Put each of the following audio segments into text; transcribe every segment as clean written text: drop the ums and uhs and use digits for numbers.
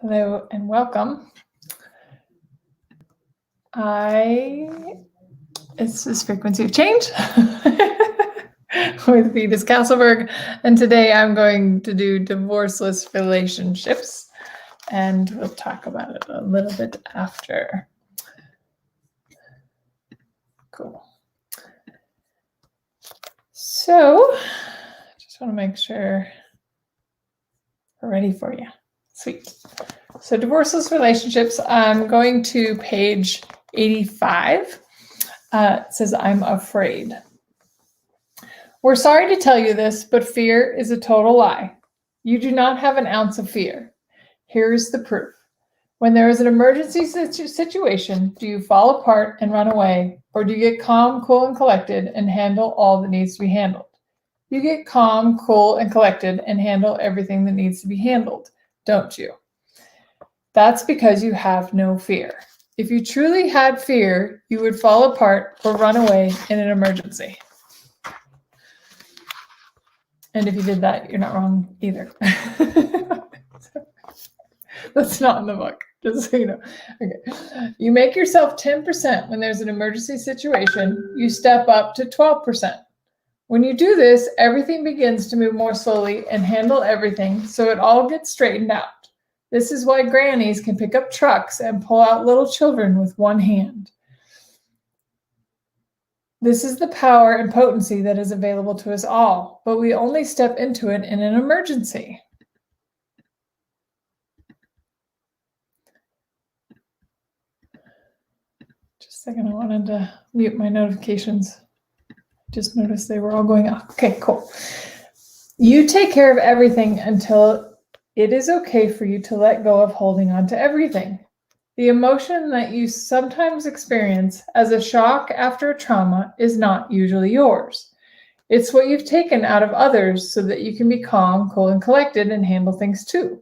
Hello and welcome. This is Frequency of Change with Venus Castleberg, and today I'm going to do Divorceless Relationships, and we'll talk about it a little bit after. Cool. So, just want to make sure we're ready for you. Sweet. So Divorceless Relationships, I'm going to page 85. It says, I'm afraid. We're sorry to tell you this, but fear is a total lie. You do not have an ounce of fear. Here's the proof. When there is an emergency situation, do you fall apart and run away, or do you get calm, cool, and collected and handle all that needs to be handled? You get calm, cool, and collected and handle everything that needs to be handled, don't you? That's because you have no fear. If you truly had fear, you would fall apart or run away in an emergency. And if you did that, you're not wrong either. That's not in the book, just so you know. Okay. You make yourself 10% when there's an emergency situation. You step up to 12%. When you do this, everything begins to move more slowly and handle everything, so it all gets straightened out. This is why grannies can pick up trucks and pull out little children with one hand. This is the power and potency that is available to us all, but we only step into it in an emergency. Just a second, I wanted to mute my notifications. Just noticed they were all going off. Okay, cool. You take care of everything until it is okay for you to let go of holding on to everything. The emotion that you sometimes experience as a shock after a trauma is not usually yours. It's what you've taken out of others so that you can be calm, cool, and collected and handle things too.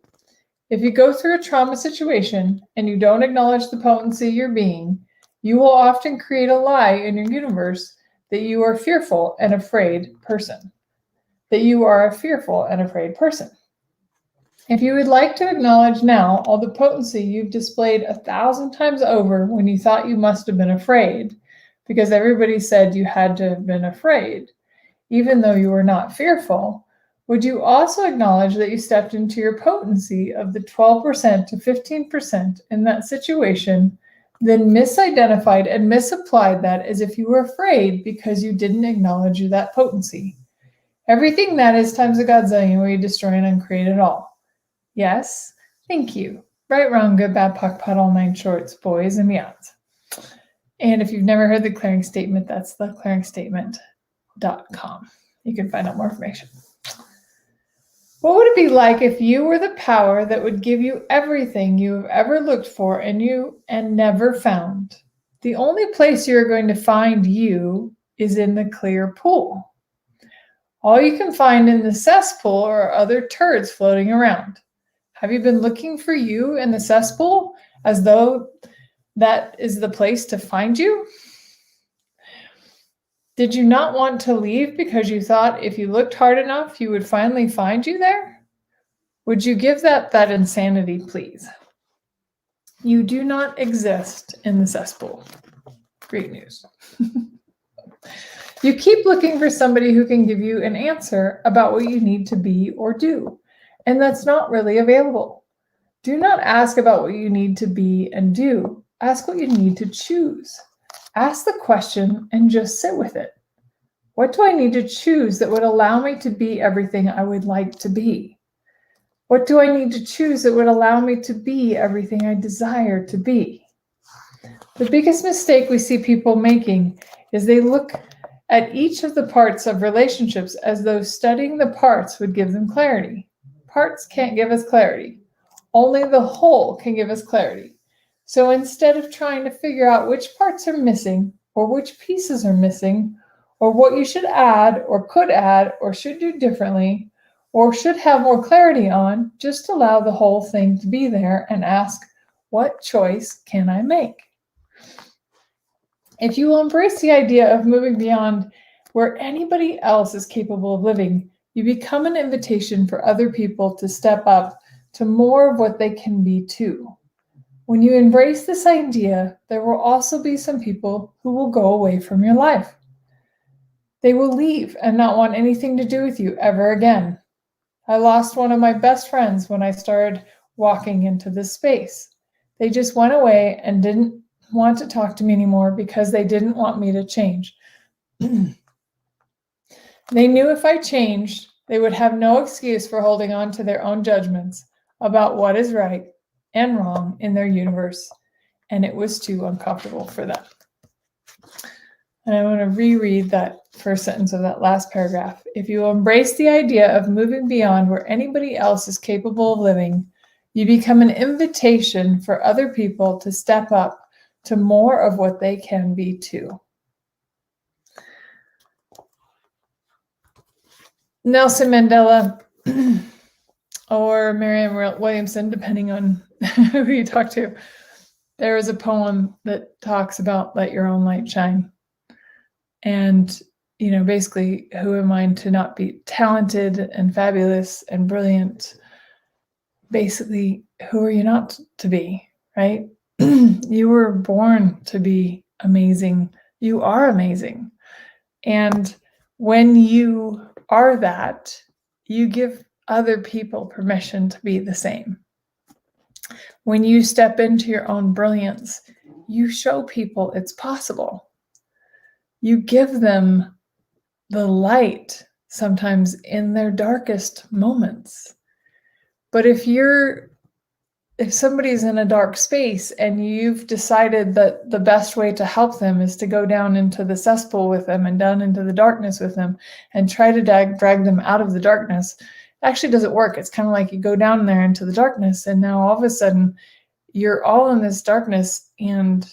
If you go through a trauma situation and you don't acknowledge the potency of your being, you will often create a lie in your universe that you are a fearful and afraid person. If you would like to acknowledge now all the potency you've displayed 1,000 times over when you thought you must have been afraid, because everybody said you had to have been afraid, even though you were not fearful, would you also acknowledge that you stepped into your potency of the 12% to 15% in that situation, then misidentified and misapplied that as if you were afraid because you didn't acknowledge that potency? Everything that is times a godzillion will you destroy and uncreate it all. Yes, thank you. Right, wrong, good, bad, POC, POD, all nine shorts, boys and beyonds. And if you've never heard the clearing statement, that's theclearingstatement.com. You can find out more information. What would it be like if you were the power that would give you everything you have ever looked for and never found? The only place you're going to find you is in the clear pool. All you can find in the cesspool are other turds floating around. Have you been looking for you in the cesspool as though that is the place to find you? Did you not want to leave because you thought if you looked hard enough, you would finally find you there? Would you give that insanity, please? You do not exist in the cesspool. Great news. You keep looking for somebody who can give you an answer about what you need to be or do, and that's not really available. Do not ask about what you need to be and do. Ask what you need to choose. Ask the question and just sit with it. What do I need to choose that would allow me to be everything I would like to be? What do I need to choose that would allow me to be everything I desire to be? The biggest mistake we see people making is they look at each of the parts of relationships as though studying the parts would give them clarity. Parts can't give us clarity. Only the whole can give us clarity. So instead of trying to figure out which parts are missing or which pieces are missing or what you should add or could add or should do differently or should have more clarity on, just allow the whole thing to be there and ask, what choice can I make? If you will embrace the idea of moving beyond where anybody else is capable of living, you become an invitation for other people to step up to more of what they can be too. When you embrace this idea, there will also be some people who will go away from your life. They will leave and not want anything to do with you ever again. I lost one of my best friends when I started walking into this space. They just went away and didn't want to talk to me anymore because they didn't want me to change. They knew if I changed, they would have no excuse for holding on to their own judgments about what is right and wrong in their universe, and it was too uncomfortable for them. And I want to reread that first sentence of that last paragraph. If you embrace the idea of moving beyond where anybody else is capable of living, you become an invitation for other people to step up to more of what they can be too. Nelson Mandela or Marianne Williamson, depending on who you talk to, there is a poem that talks about let your own light shine. And, basically, who am I to not be talented and fabulous and brilliant? Basically, who are you not to be, right? You were born to be amazing. You are amazing. And when you are that, you give other people permission to be the same. When you step into your own brilliance, you show people it's possible. You give them the light sometimes in their darkest moments. But if somebody's in a dark space and you've decided that the best way to help them is to go down into the cesspool with them and down into the darkness with them and try to drag them out of the darkness, it actually doesn't work. It's kind of like you go down there into the darkness and now all of a sudden you're all in this darkness and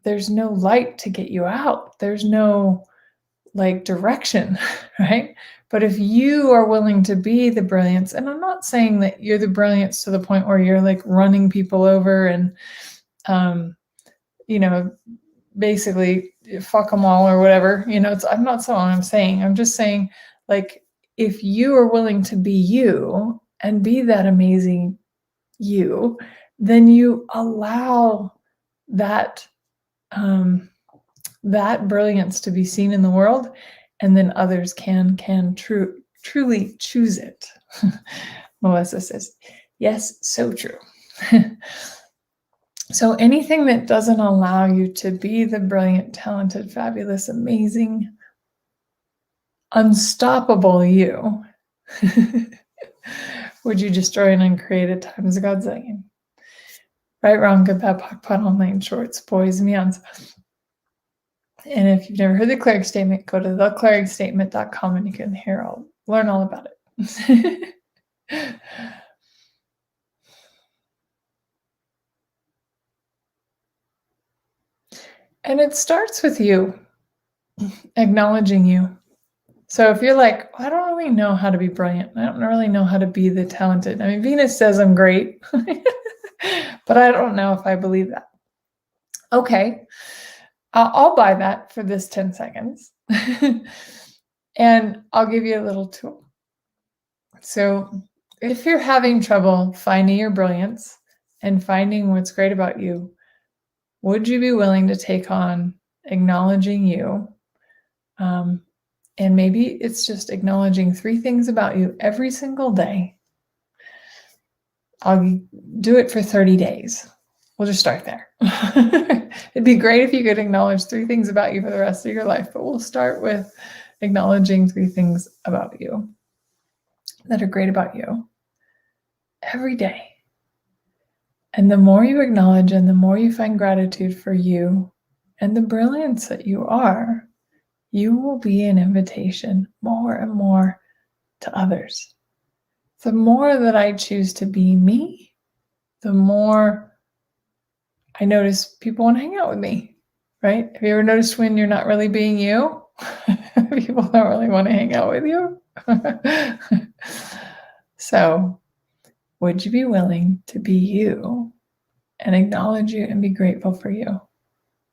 there's no light to get you out. There's no direction, right? But if you are willing to be the brilliance, and I'm not saying that you're the brilliance to the point where you're running people over and, basically fuck them all or whatever, I'm not saying what I'm saying. I'm just saying, if you are willing to be you and be that amazing you, then you allow that that brilliance to be seen in the world, and then others can truly choose it. Melissa says, yes, so true. So anything that doesn't allow you to be the brilliant, talented, fabulous, amazing, unstoppable you, would you destroy and uncreate at times of God's zillion? Right, wrong, good, bad, POC, pot, online, shorts, boys, and beyonds. And if you've never heard the clearing statement, go to theclearingstatement.com and you can learn all about it. And it starts with you acknowledging you. So if you're like, I don't really know how to be brilliant. I don't really know how to be the talented. I mean, Venus says I'm great, but I don't know if I believe that. Okay. I'll buy that for this 10 seconds. And I'll give you a little tool. So if you're having trouble finding your brilliance and finding what's great about you, would you be willing to take on acknowledging you? And maybe it's just acknowledging 3 things about you every single day. I'll do it for 30 days. We'll just start there. It'd be great if you could acknowledge 3 things about you for the rest of your life, but we'll start with acknowledging 3 things about you that are great about you every day. And the more you acknowledge and the more you find gratitude for you and the brilliance that you are, you will be an invitation more and more to others. The more that I choose to be me, the more I notice people want to hang out with me, right? Have you ever noticed when you're not really being you? People don't really want to hang out with you. So, would you be willing to be you and acknowledge you and be grateful for you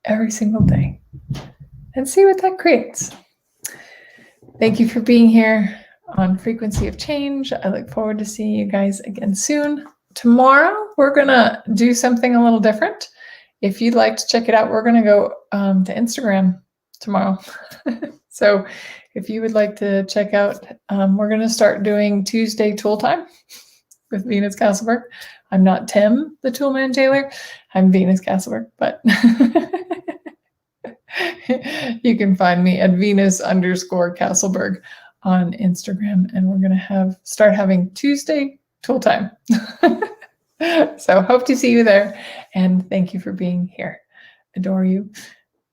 every single day and see what that creates? Thank you for being here. on frequency of change. I look forward to seeing you guys again soon. Tomorrow, we're going to do something a little different. If you'd like to check it out, we're going to go to Instagram tomorrow. So if you would like to check out, we're going to start doing Tuesday tool time with Venus Castleberg. I'm not Tim, the Toolman Taylor. I'm Venus Castleberg, but you can find me at Venus_Castleberg on Instagram, and we're going to start having Tuesday tool time. So hope to see you there, and thank you for being here. Adore you.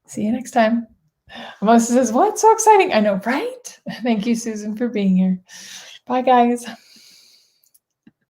See you next time. Melissa says, "What? So exciting." I know, right? Thank you, Susan, for being here. Bye, guys.